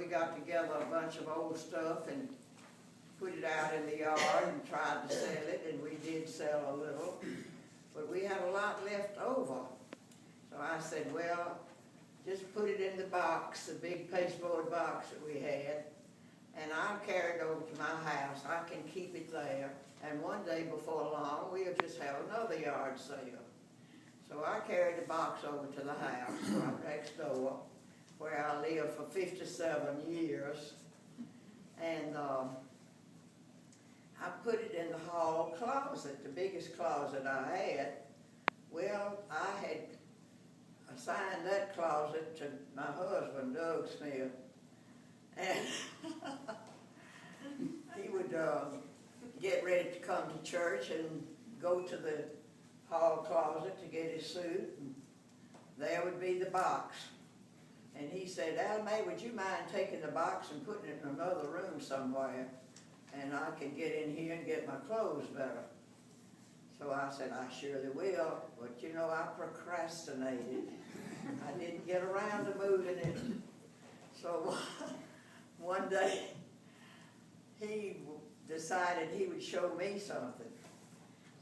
we got together a bunch of old stuff and put it out in the yard and tried to sell it, and we did sell a little, but we had a lot left over. So I said, well, just put it in the box, the big pasteboard box that we had, and I'll carry it over to my house. I can keep it there, and one day before long, we'll just have another yard sale. So I carried the box over to the house right next door, where I lived for 57 years, and I put it in the hall closet, the biggest closet I had. Well, I had assigned that closet to my husband, Doug Smith, and he would get ready to come to church and go to the hall closet to get his suit, and there would be the box. And he said, Allie Mae, would you mind taking the box and putting it in another room somewhere, and I can get in here and get my clothes better? So I said, I surely will, but you know, I procrastinated. I didn't get around to moving it. So one day, he decided he would show me something.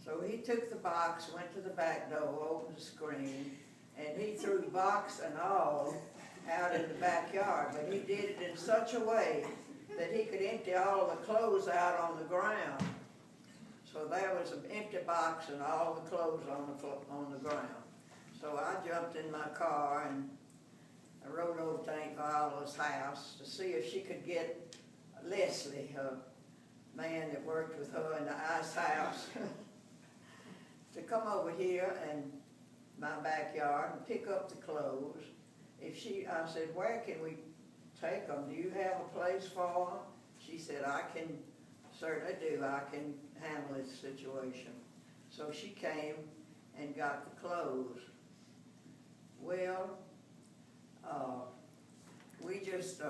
So he took the box, went to the back door, opened the screen, and he threw the box and all out in the backyard. But he did it in such a way that he could empty all the clothes out on the ground. So there was an empty box and all the clothes on the ground. So I jumped in my car and I rode over to Aunt Viola's house to see if she could get Leslie, her man that worked with her in the ice house, to come over here and my backyard and pick up the clothes. I said, where can we take them? Do you have a place for them? She said, I can certainly do. I can handle this situation. So she came and got the clothes. Well, we just,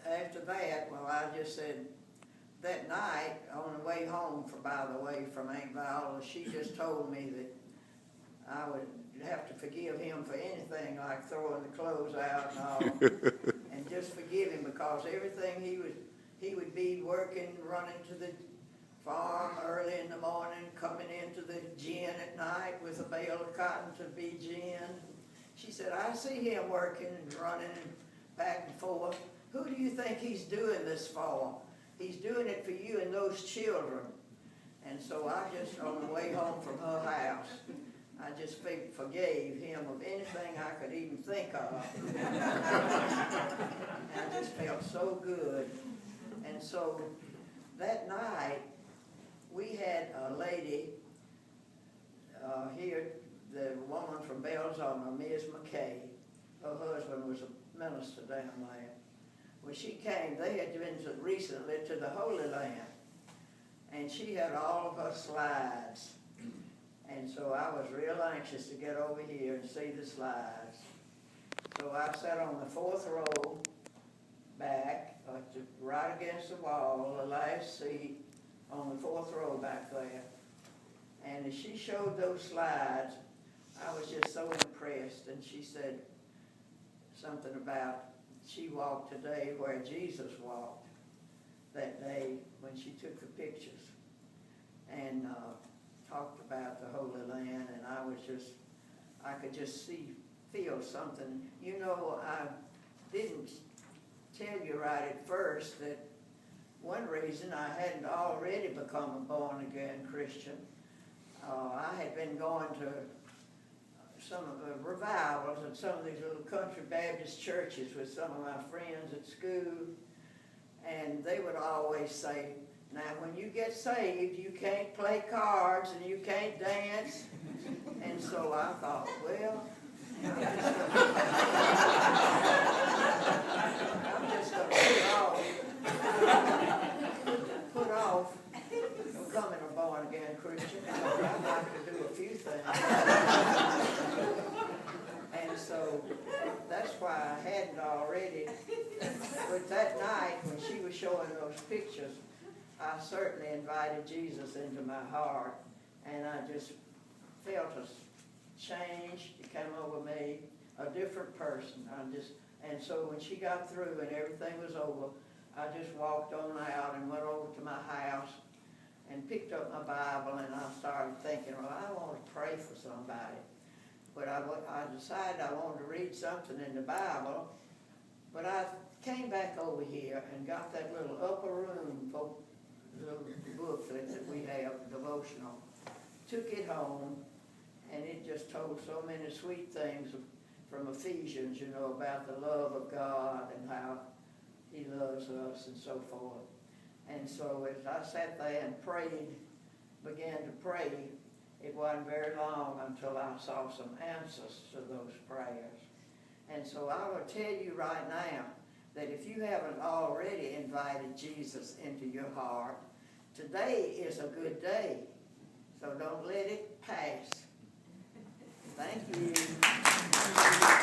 after that, well, I just said, that night, on the way home, by the way, from Aunt Viola, she just told me that I would have to forgive him for anything, like throwing the clothes out and all, and just forgive him, because everything he would be working, running to the farm early in the morning, coming into the gin at night with a bale of cotton to be gin. She said, I see him working and running and back and forth. Who do you think he's doing this for? He's doing it for you and those children. And so I just, on the way home from her house, I just forgave him of anything I could even think of. I just felt so good. And so that night, we had a lady here, the woman from Belzoma, Ms. McKay. Her husband was a minister down there. Well, she came, they had been recently to the Holy Land, and she had all of her slides. And so I was real anxious to get over here and see the slides. So I sat on the fourth row back, right against the wall, the last seat on the fourth row back there. And as she showed those slides, I was just so impressed. And she said something about she walked today where Jesus walked that day when she took the pictures, and talked about the Holy Land, and I could just feel something. You know, I didn't tell you right at first that one reason I hadn't already become a born-again Christian. I had been going to some of the revivals at some of these little country Baptist churches with some of my friends at school, and they would always say, now when you get saved, you can't play cards and you can't dance. And so I thought, well, I'm just going to put off becoming a born-again Christian. I'd like to do a few things. And so that's why I hadn't already. But that night, when she was showing those pictures, I certainly invited Jesus into my heart, and I just felt a change. It came over me, a different person. I just And so when she got through and everything was over, I just walked on out and went over to my house and picked up my Bible, and I started thinking, well, I want to pray for somebody. But I decided I wanted to read something in the Bible, but I came back over here and got that little upper room little booklet that we have, devotional, took it home, and it just told so many sweet things from Ephesians, you know, about the love of God and how He loves us and so forth. And so as I sat there and prayed, began to pray, it wasn't very long until I saw some answers to those prayers. And so I will tell you right now that if you haven't already invited Jesus into your heart, today is a good day. So don't let it pass. Thank you.